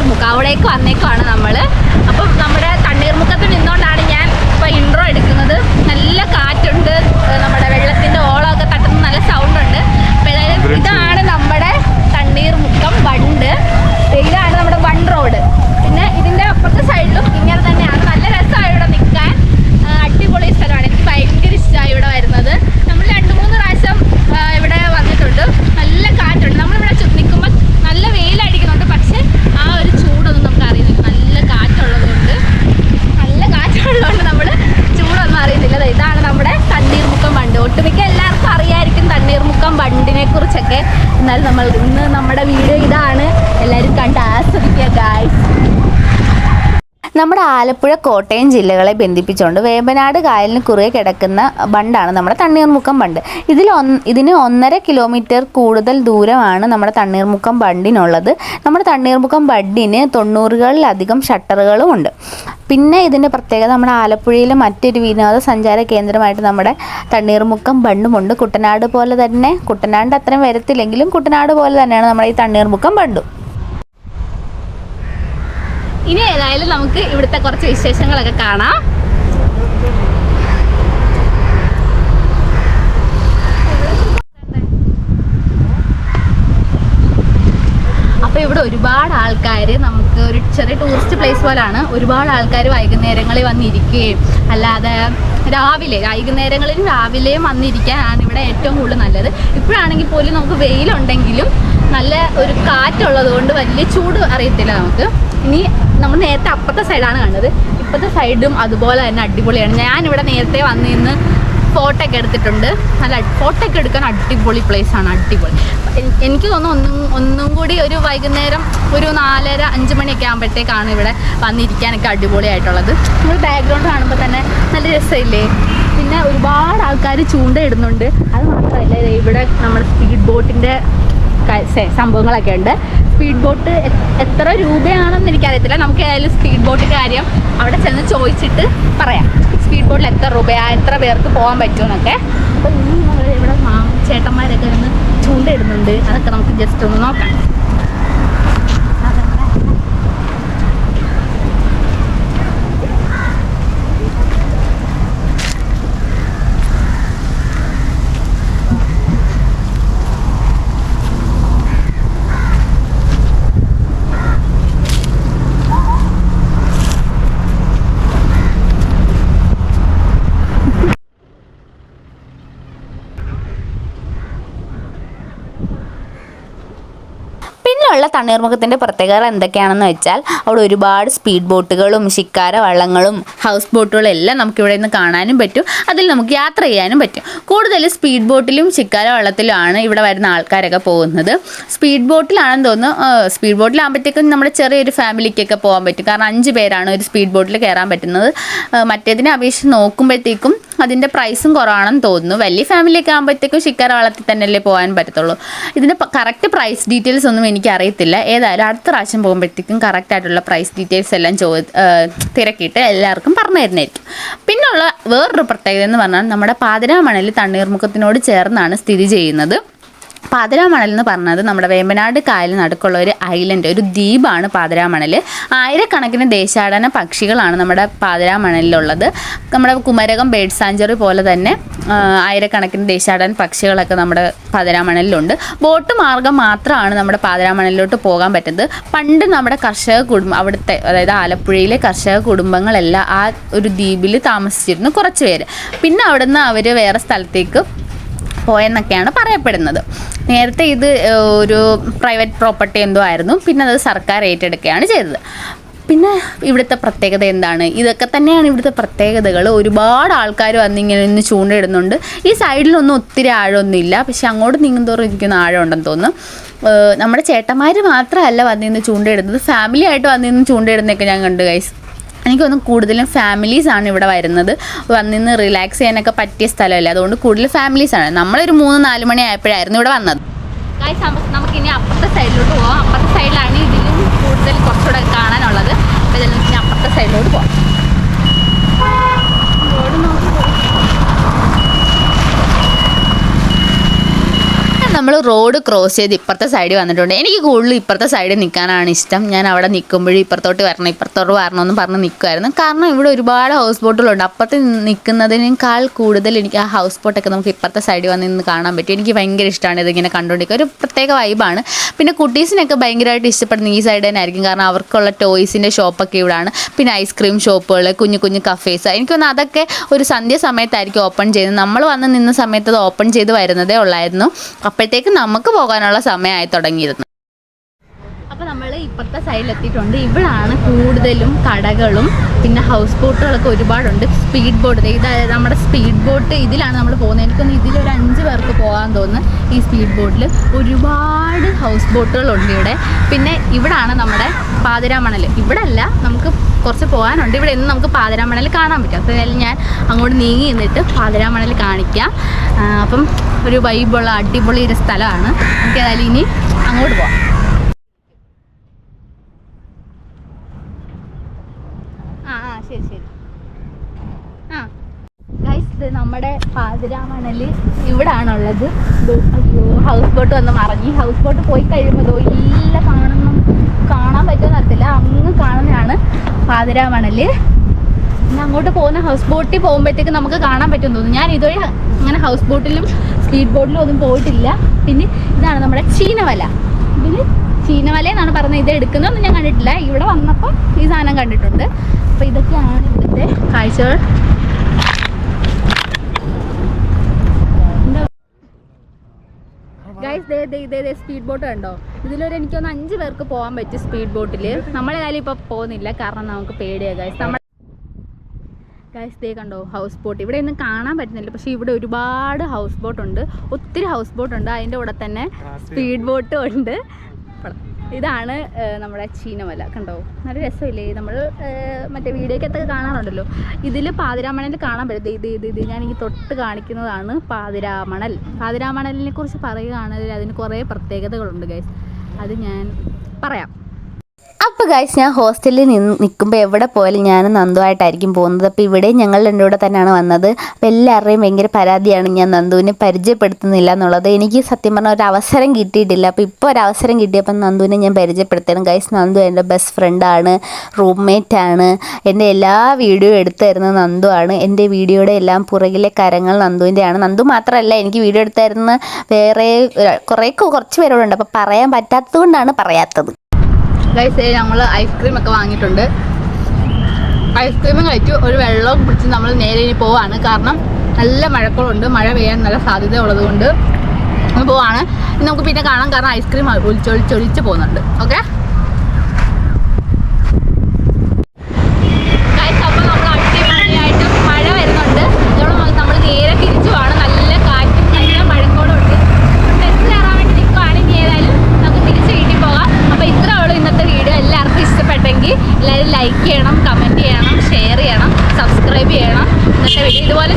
തണ്ണീർമുക്കം. അവിടേക്ക് വന്നേക്കുവാണ് നമ്മൾ. അപ്പം നമ്മുടെ തണ്ണീർമുക്കത്തിൽ നിന്നുകൊണ്ടാണ് ഞാൻ ഇപ്പോൾ ഇൻട്രോ എടുക്കുന്നത്. നല്ല കാറ്റുണ്ട്, നമ്മുടെ വെള്ളത്തിൻ്റെ ഓളമൊക്കെ തട്ടുന്ന നല്ല സൗണ്ട് ഉണ്ട്. അപ്പോൾ ഏതായാലും ഇതാണ് നമ്മുടെ തണ്ണീർമുക്കം ബണ്ട്. ഇതാണ് നമ്മുടെ ബൺ റോഡ്. പിന്നെ ഇതിൻ്റെ അപ്പുറത്തെ സൈഡിലും ഇങ്ങനെ തന്നെയാണ്. നല്ല രസമാണ് ഇവിടെ നിൽക്കാൻ, അടിപൊളി സ്ഥലമാണ്. എനിക്ക് ഭയങ്കര ഇഷ്ടമായി ഇവിടെ വരുന്നത്. നമ്മൾ 2-3 പ്രാവശ്യം ഇവിടെ വന്നിട്ടുണ്ട്. നല്ല കാറ്റുണ്ട്. നമ്മളിവിടെ നിൽക്കുമ്പോൾ നല്ല വെയിലടിക്കുന്നുണ്ട്, പക്ഷേ ആ ഒരു ചൂടൊന്നും നമുക്ക് അറിയുന്നില്ല. നല്ല കാറ്റുള്ളതുകൊണ്ട് നമ്മൾ ചൂടൊന്നും അറിയുന്നില്ല. ഇതാണ് നമ്മുടെ തണ്ണീർമുക്കം ബണ്ട്. ഒട്ടുമിക്ക എല്ലാവർക്കും അറിയായിരിക്കും തണ്ണീർമുക്കം ബണ്ടിനെ കുറിച്ചൊക്കെ. എന്നാൽ ഇന്ന് നമ്മുടെ വീഡിയോ ഇതാണ്. എല്ലാവരും കണ്ട് ആസ്വദിക്കുക ഗായ്സ്. നമ്മുടെ ആലപ്പുഴ കോട്ടയം ജില്ലകളെ ബന്ധിപ്പിച്ചുകൊണ്ട് വേമ്പനാട് കായലിന് കുറുകെ കിടക്കുന്ന ബണ്ടാണ് നമ്മുടെ തണ്ണീർമുക്കം ബണ്ട്. ഇതിന് 1.5 കിലോമീറ്റർ കൂടുതൽ ദൂരമാണ് നമ്മുടെ തണ്ണീർമുക്കം ബണ്ടിനുള്ളത്. നമ്മുടെ തണ്ണീർമുക്കം ബണ്ടിന് 90-കളിലധികം ഷട്ടറുകളും ഉണ്ട്. പിന്നെ ഇതിൻ്റെ പ്രത്യേകത, നമ്മുടെ ആലപ്പുഴയിലെ മറ്റൊരു വിനോദസഞ്ചാര കേന്ദ്രമായിട്ട് നമ്മുടെ തണ്ണീർമുക്കം ബണ്ടുമുണ്ട്. കുട്ടനാട് പോലെ തന്നെ, കുട്ടനാടിൻ്റെ അത്രയും വരത്തില്ലെങ്കിലും കുട്ടനാട് പോലെ തന്നെയാണ് നമ്മുടെ ഈ തണ്ണീർമുക്കം ബണ്ടും. ഇനി ഏതായാലും നമുക്ക് ഇവിടുത്തെ കുറച്ച് വിശേഷങ്ങളൊക്കെ കാണാം. അപ്പോൾ ഇവിടെ ഒരുപാട് ആൾക്കാർ, നമുക്ക് ഒരു ചെറിയ ടൂറിസ്റ്റ് പ്ലേസ് പോലാണ്. ഒരുപാട് ആൾക്കാർ വൈകുന്നേരങ്ങളിൽ വന്നിരിക്കുകയും അല്ലാതെ വൈകുന്നേരങ്ങളിലും രാവിലെയും വന്നിരിക്കാനാണ് ഇവിടെ ഏറ്റവും കൂടുതൽ നല്ലത്. ഇപ്പോഴാണെങ്കിൽ പോലും നമുക്ക് വെയിലുണ്ടെങ്കിലും നല്ല ഒരു കാറ്റുള്ളത് കൊണ്ട് വലിയ ചൂട് അറിയത്തില്ല നമുക്ക്. ഇനി നമ്മൾ നേരത്തെ അപ്പുറത്തെ സൈഡാണ് കണ്ടത്. ഇപ്പോഴത്തെ സൈഡും അതുപോലെ തന്നെ അടിപൊളിയാണ്. ഞാനിവിടെ നേരത്തെ വന്ന് നിന്ന് ഫോട്ടോ ഒക്കെ എടുത്തിട്ടുണ്ട്. നല്ല ഫോട്ടോ ഒക്കെ എടുക്കാൻ അടിപൊളി പ്ലേസാണ്, അടിപൊളി. എനിക്ക് തോന്നുന്നു ഒന്നും കൂടി ഒരു വൈകുന്നേരം ഒരു 4:30-5 മണിയൊക്കെ ആകുമ്പോഴത്തേക്കാണ് ഇവിടെ വന്നിരിക്കാനൊക്കെ അടിപൊളിയായിട്ടുള്ളത്. നമ്മൾ ബാക്ക്ഗ്രൗണ്ട് കാണുമ്പോൾ തന്നെ നല്ല രസമില്ലേ? പിന്നെ ഒരുപാട് ആൾക്കാർ ചൂണ്ടയിടുന്നുണ്ട്. അത് മാത്രമല്ല, ഇവിടെ നമ്മുടെ സ്പീഡ് ബോട്ടിൻ്റെ സംഭവങ്ങളൊക്കെ ഉണ്ട്. സ്പീഡ് ബോട്ട് എത്ര രൂപയാണെന്ന് എനിക്കറിയത്തില്ല. നമുക്ക് ഏതായാലും സ്പീഡ് ബോട്ട് കാര്യം അവിടെ ചെന്ന് ചോദിച്ചിട്ട് പറയാം. സ്പീഡ് ബോട്ടിൽ എത്ര രൂപയാണ്, എത്ര പേർക്ക് പോകാൻ പറ്റുമെന്നൊക്കെ. അപ്പോൾ ഇനി നമ്മൾ ഇവിടെ ചേട്ടന്മാരൊക്കെ ഒന്ന് ചൂണ്ടയിടുന്നുണ്ട്. അതൊക്കെ നമുക്ക് ജസ്റ്റ് ഒന്ന് നോക്കാം. ഉള്ള തണ്ണീർമുഖത്തിൻ്റെ പ്രത്യേകത എന്തൊക്കെയാണെന്ന് വെച്ചാൽ, അവിടെ ഒരുപാട് സ്പീഡ് ബോട്ടുകളും ശിക്കാര വള്ളങ്ങളും ഹൗസ് ബോട്ടുകളും എല്ലാം നമുക്ക് ഇവിടെ നിന്ന് കാണാനും പറ്റും. അതിൽ നമുക്ക് യാത്ര ചെയ്യാനും പറ്റും. കൂടുതൽ സ്പീഡ് ബോട്ടിലും ശിക്കാര വള്ളത്തിലുമാണ് ഇവിടെ വരുന്ന ആൾക്കാരൊക്കെ പോകുന്നത്. സ്പീഡ് ബോട്ടിലാണെന്ന് തോന്നുന്നു. സ്പീഡ് ബോട്ടിലാകുമ്പോഴത്തേക്കും നമ്മുടെ ചെറിയൊരു ഫാമിലിക്കൊക്കെ പോകാൻ പറ്റും. കാരണം 5 പേരാണ് ഒരു സ്പീഡ് ബോട്ടിൽ കയറാൻ പറ്റുന്നത്. മറ്റേതിനെ അപേക്ഷിച്ച് നോക്കുമ്പോഴത്തേക്കും അതിൻ്റെ പ്രൈസും കുറവാണെന്ന് തോന്നുന്നു. വലിയ ഫാമിലിയൊക്കെ ആകുമ്പോഴത്തേക്കും ശിക്കാര വള്ളത്തിൽ തന്നെയല്ലേ പോകാൻ പറ്റത്തുള്ളൂ. ഇതിൻ്റെ കറക്റ്റ് പ്രൈസ് ഡീറ്റെയിൽസ് ഒന്നും എനിക്കറിയത്തില്ല. ഏതായാലും അടുത്ത പ്രാവശ്യം പോകുമ്പോഴത്തേക്കും കറക്റ്റായിട്ടുള്ള പ്രൈസ് ഡീറ്റെയിൽസ് എല്ലാം തിരക്കിയിട്ട് എല്ലാവർക്കും പറഞ്ഞു തരുന്നതായിരിക്കും. പിന്നെയുള്ള വേറൊരു പ്രത്യേകത എന്ന് പറഞ്ഞാൽ, നമ്മുടെ പാതിരാമണൽ തണ്ണീർമുഖത്തിനോട് ചേർന്നാണ് സ്ഥിതി ചെയ്യുന്നത്. പാതിരാമണൽ എന്ന് പറഞ്ഞത് നമ്മുടെ വേമ്പനാട് കായലിന് നടുക്കുള്ള ഒരു ഐലൻഡ്, ഒരു ദ്വീപാണ് പാതിരാമണൽ. ആയിരക്കണക്കിന് ദേശാടന പക്ഷികളാണ് നമ്മുടെ പാതിരാമണലിലുള്ളത്. നമ്മുടെ കുമരകം ബേർഡ് സാഞ്ചുറി പോലെ തന്നെ ആയിരക്കണക്കിന് ദേശാടന പക്ഷികളൊക്കെ നമ്മുടെ പാതിരാമണലിലുണ്ട്. ബോട്ട് മാർഗം മാത്രമാണ് നമ്മുടെ പാതിരാമണലിലോട്ട് പോകാൻ പറ്റുന്നത്. പണ്ട് നമ്മുടെ കർഷക കുടുംബം, അവിടുത്തെ അതായത് ആലപ്പുഴയിലെ കർഷക കുടുംബങ്ങളെല്ലാം ആ ഒരു ദ്വീപിൽ താമസിച്ചിരുന്നു കുറച്ച് പേര്. പിന്നെ അവിടുന്ന് അവർ വേറെ സ്ഥലത്തേക്ക് പോയെന്നൊക്കെയാണ് പറയപ്പെടുന്നത്. നേരത്തെ ഇത് ഒരു പ്രൈവറ്റ് പ്രോപ്പർട്ടി എന്തോ ആയിരുന്നു. പിന്നെ അത് സർക്കാർ ഏറ്റെടുക്കുകയാണ് ചെയ്തത്. പിന്നെ ഇവിടുത്തെ പ്രത്യേകത എന്താണ്? ഇതൊക്കെ തന്നെയാണ് ഇവിടുത്തെ പ്രത്യേകതകൾ. ഒരുപാട് ആൾക്കാർ വന്നിങ്ങനെ നിന്ന് ചൂണ്ടയിടുന്നുണ്ട്. ഈ സൈഡിലൊന്നും ഒത്തിരി ആഴമൊന്നുമില്ല, പക്ഷെ അങ്ങോട്ട് നീങ്ങുന്തോറും ഇരിക്കുന്ന ആഴം ഉണ്ടെന്ന് തോന്നുന്നു. നമ്മുടെ ചേട്ടന്മാർ മാത്രമല്ല വന്നിന്ന് ചൂണ്ടയിടുന്നത്, ഫാമിലി ആയിട്ട് വന്നിന്ന് ചൂണ്ടയിടുന്നതൊക്കെ ഞാൻ കണ്ടു ഗൈസ്. എനിക്കൊന്നും കൂടുതലും ഫാമിലീസാണ് ഇവിടെ വരുന്നത്. വന്നിന്ന് റിലാക്സ് ചെയ്യാനൊക്കെ പറ്റിയ സ്ഥലമല്ല, അതുകൊണ്ട് കൂടുതൽ ഫാമിലീസാണ്. നമ്മളൊരു 3-4 മണി ആയപ്പോഴായിരുന്നു ഇവിടെ വന്നത്. നമുക്കിനി അപ്പുറത്തെ സൈഡിലോട്ട് പോകാം. അപ്പുറത്തെ സൈഡിലാണ് ഇതിലും കൂടുതൽ കുറച്ചുകൂടെ കാണാനുള്ളത്. അപ്പോൾ ഇതിൽ ഇനി അപ്പുറത്തെ സൈഡിലോട്ട് പോകാം. നമ്മൾ റോഡ് ക്രോസ് ചെയ്ത് ഇപ്പുറത്തെ സൈഡിൽ വന്നിട്ടുണ്ട്. എനിക്ക് കൂടുതലും ഇപ്പുറത്തെ സൈഡിൽ നിൽക്കാനാണ് ഇഷ്ടം. ഞാൻ അവിടെ നിൽക്കുമ്പോഴും ഇപ്പുറത്തോട്ട് വരണമെന്ന് പറഞ്ഞ് നിൽക്കുമായിരുന്നു. കാരണം ഇവിടെ ഒരുപാട് ഹൗസ് ബോട്ടുകളുണ്ട്. അപ്പുറത്ത് നിൽക്കുന്നതിനേക്കാൾ കൂടുതൽ എനിക്ക് ആ ഹൗസ് ബോട്ടൊക്കെ നമുക്ക് ഇപ്പുറത്തെ സൈഡിൽ വന്ന് നിന്ന് കാണാൻ പറ്റും. എനിക്ക് ഭയങ്കര ഇഷ്ടമാണ് ഇതിങ്ങനെ കണ്ടുകൊണ്ടിരിക്കുക. ഒരു പ്രത്യേക വൈബാണ്. പിന്നെ കുട്ടീസിനൊക്കെ ഭയങ്കരമായിട്ട് ഇഷ്ടപ്പെടുന്ന ഈ സൈഡ് തന്നെ ആയിരിക്കും. കാരണം അവർക്കുള്ള ടോയ്സിൻ്റെ ഷോപ്പൊക്കെ ഇവിടെയാണ്. പിന്നെ ഐസ്ക്രീം ഷോപ്പുകൾ, കുഞ്ഞു കുഞ്ഞു കഫേസ്, എനിക്കൊന്ന് അതൊക്കെ ഒരു സന്ധ്യ സമയത്തായിരിക്കും ഓപ്പൺ ചെയ്യുന്നത്. നമ്മൾ വന്ന് നിന്ന സമയത്ത് അത് ഓപ്പൺ ചെയ്ത് വരുന്നതേ ഉള്ളായിരുന്നു. അപ്പോഴത്തേക്ക് നമുക്ക് പോകാനുള്ള സമയമായി തുടങ്ങിയിരുന്നു. അപ്പോൾ നമ്മൾ ഇപ്പുറത്തെ സൈഡിലെത്തിയിട്ടുണ്ട്. ഇവിടാണ് കൂടുതലും കടകളും പിന്നെ ഹൗസ് ബോട്ടുകളൊക്കെ ഒരുപാടുണ്ട്. സ്പീഡ് ബോട്ട്, ഇത് നമ്മുടെ സ്പീഡ് ബോട്ട്, ഇതിലാണ് നമ്മൾ പോകുന്നത്. എനിക്കൊന്ന് ഇതിലൊരു 5 പേർക്ക് പോകാൻ തോന്നുന്നു. ഈ സ്പീഡ് ബോട്ടിൽ ഒരുപാട് ഹൗസ് ബോട്ടുകളുണ്ട് ഇവിടെ. പിന്നെ ഇവിടാണ് നമ്മുടെ പാതിരാമണൽ. ഇവിടെ അല്ല, നമുക്ക് കുറച്ച് പോകാനുണ്ട്. ഇവിടെ നിന്ന് നമുക്ക് പാതിരാമണൽ കാണാൻ പറ്റും. അപ്പോൾ ഞാൻ അങ്ങോട്ട് നീങ്ങി നിന്നിട്ട് പാതിരാമണൽ കാണിക്കാം. അപ്പം ഒരു വൈബുള്ള അടിപൊളി ഒരു സ്ഥലമാണ്. നമുക്ക് ഏതായാലും ഇനി അങ്ങോട്ട് പോവാം. ശരി ശരി. ഗൈസ്, ഇത് നമ്മുടെ പാതിരാമണൽ ഇവിടാണുള്ളത്. അയ്യോ, ഹൗസ് ബോട്ട് വന്ന് മറഞ്ഞു. ഹൗസ് ബോട്ട് പോയി കഴിയുമ്പോൾ ഇല്ല കാണാൻ പറ്റുമെന്ന് അറിയത്തില്ല. അങ്ങ് കാണുന്നതാണ് പാതിരാമണൽ. പിന്നെ അങ്ങോട്ട് പോകുന്ന ഹൗസ് ബോട്ടിൽ പോകുമ്പോഴത്തേക്ക് നമുക്ക് കാണാൻ പറ്റുമെന്ന് തോന്നുന്നു. ഞാൻ ഇതുവഴി അങ്ങനെ ഹൗസ് ബോട്ടിലും സ്പീഡ് ബോട്ടിലും ഒന്നും പോയിട്ടില്ല. പിന്നെ ഇതാണ് നമ്മുടെ ചീനവല. ഇതിന് ചീനവല എന്നാണ് പറഞ്ഞത്. ഇത് എടുക്കുന്നതൊന്നും ഞാൻ കണ്ടിട്ടില്ല. ഇവിടെ വന്നപ്പോൾ ഈ സാധനം കണ്ടിട്ടുണ്ട്. അപ്പോൾ ഇതൊക്കെയാണ് ഇവിടുത്തെ കാഴ്ചകൾ. ഗൈസ്, ഇതേ സ്പീഡ് ബോട്ട് കണ്ടോ? ഇതിലൊരു എനിക്കൊന്ന് 5 പേർക്ക് പോകാൻ പറ്റും സ്പീഡ് ബോട്ടിൽ. നമ്മളെ കാര്യം ഇപ്പോൾ പോകുന്നില്ല, കാരണം നമുക്ക് പേടിയാണ് ഗൈസ്. ദേ കണ്ടോ ഹൗസ് ബോട്ട്. ഇവിടെ ഒന്നും കാണാൻ പറ്റുന്നില്ല, പക്ഷേ ഇവിടെ ഒരുപാട് ഹൗസ് ബോട്ടുണ്ട്. ഒത്തിരി ഹൗസ് ബോട്ടുണ്ട്. അതിൻ്റെ കൂടെ തന്നെ സ്പീഡ് ബോട്ടും ഉണ്ട്. ഇതാണ് നമ്മുടെ ചീനവല. കണ്ടോ, നല്ല രസമില്ലേ? നമ്മൾ മറ്റേ വീഡിയോക്കകത്തൊക്കെ കാണാറുണ്ടല്ലോ. ഇതിൽ പാതിരാമണൽ കാണാൻ പറ്റും. ഇത് ഞാനെനിക്ക് തൊട്ട് കാണിക്കുന്നതാണ് പാതിരാമണൽ. പാതിരാമണലിനെ കുറിച്ച് പറയുകയാണെങ്കിൽ അതിന് കുറേ പ്രത്യേകതകളുണ്ട് ഗൈസ്. അത് ഞാൻ പറയാം. അപ്പോൾ ഗൈസ്, ഞാൻ ഹോസ്റ്റലിൽ നിൽക്കുമ്പോൾ എവിടെ പോയാലും ഞാൻ നന്ദുവായിട്ടായിരിക്കും പോകുന്നത്. അപ്പോൾ ഇവിടെ ഞങ്ങൾ രണ്ടും കൂടെ തന്നെയാണ് വന്നത്. അപ്പോൾ എല്ലാവരുടെയും ഭയങ്കര പരാതിയാണ് ഞാൻ നന്ദുവിനെ പരിചയപ്പെടുത്തുന്നില്ല എന്നുള്ളത്. എനിക്ക് സത്യം പറഞ്ഞാൽ ഒരു അവസരം കിട്ടിയിട്ടില്ല. അപ്പോൾ ഇപ്പോൾ ഒരു അവസരം കിട്ടിയപ്പോൾ നന്ദുവിനെ ഞാൻ പരിചയപ്പെടുത്തണം ഗൈസ്. നന്ദു എൻ്റെ ബെസ്റ്റ് ഫ്രണ്ടാണ്, റൂംമേറ്റാണ്. എൻ്റെ എല്ലാ വീഡിയോ എടുത്തു തരുന്നത് നന്ദുവാണ്. എൻ്റെ വീഡിയോയുടെ എല്ലാം പുറകിലെ കരങ്ങൾ നന്ദുവിൻ്റെയാണ്. നന്ദു മാത്രമല്ല, എനിക്ക് വീഡിയോ എടുത്തു തരുന്ന വേറെ കുറച്ച് പേരോടുണ്ട്. അപ്പോൾ പറയാൻ പറ്റാത്തത് കൊണ്ടാണ് പറയാത്തത്. ഗൈസ്, ഞങ്ങൾ ഐസ്ക്രീമൊക്കെ വാങ്ങിയിട്ടുണ്ട്. ഐസ്ക്രീമും കഴിച്ചു, ഒരു വെള്ളവും പിടിച്ച് നമ്മൾ നേരെ ഇനി പോവാണ്. കാരണം നല്ല മഴക്കോളുണ്ട്, മഴ പെയ്യാൻ നല്ല സാധ്യത ഉള്ളത് കൊണ്ട് പോവാണ്. നമുക്ക് പിന്നെ കാണാം, കാരണം ഐസ്ക്രീം ഒലിച്ചൊലിച്ച് പോകുന്നുണ്ട്. ഓക്കെ ഗൈസ്, അപ്പോൾ നമ്മൾ അടിപൊളിയായിട്ട് മഴ വരുന്നുണ്ട്. നമ്മൾ നേരെ തിരിച്ചു പോവാണ്. നല്ല കാറ്റും നല്ല മഴക്കോളും ഉണ്ട്. ബസ് കയറാൻ വേണ്ടി നിൽക്കുവാണ്. ഇനി ഏതായാലും നമുക്ക് തിരിച്ച് വീട്ടിൽ പോകാം. അപ്പോൾ ഇത്രേ ഉള്ളൂ ഇന്നത്തെ വീഡിയോ. എല്ലാവർക്കും ഇഷ്ടപ്പെട്ടെങ്കിൽ എല്ലാവരും ലൈക്ക് ചെയ്യണം, കമൻറ്റ് ചെയ്യണം, ഷെയർ ചെയ്യണം, സബ്സ്ക്രൈബ് ചെയ്യണം. ഇന്നത്തെ വീഡിയോ ഇതുപോലെ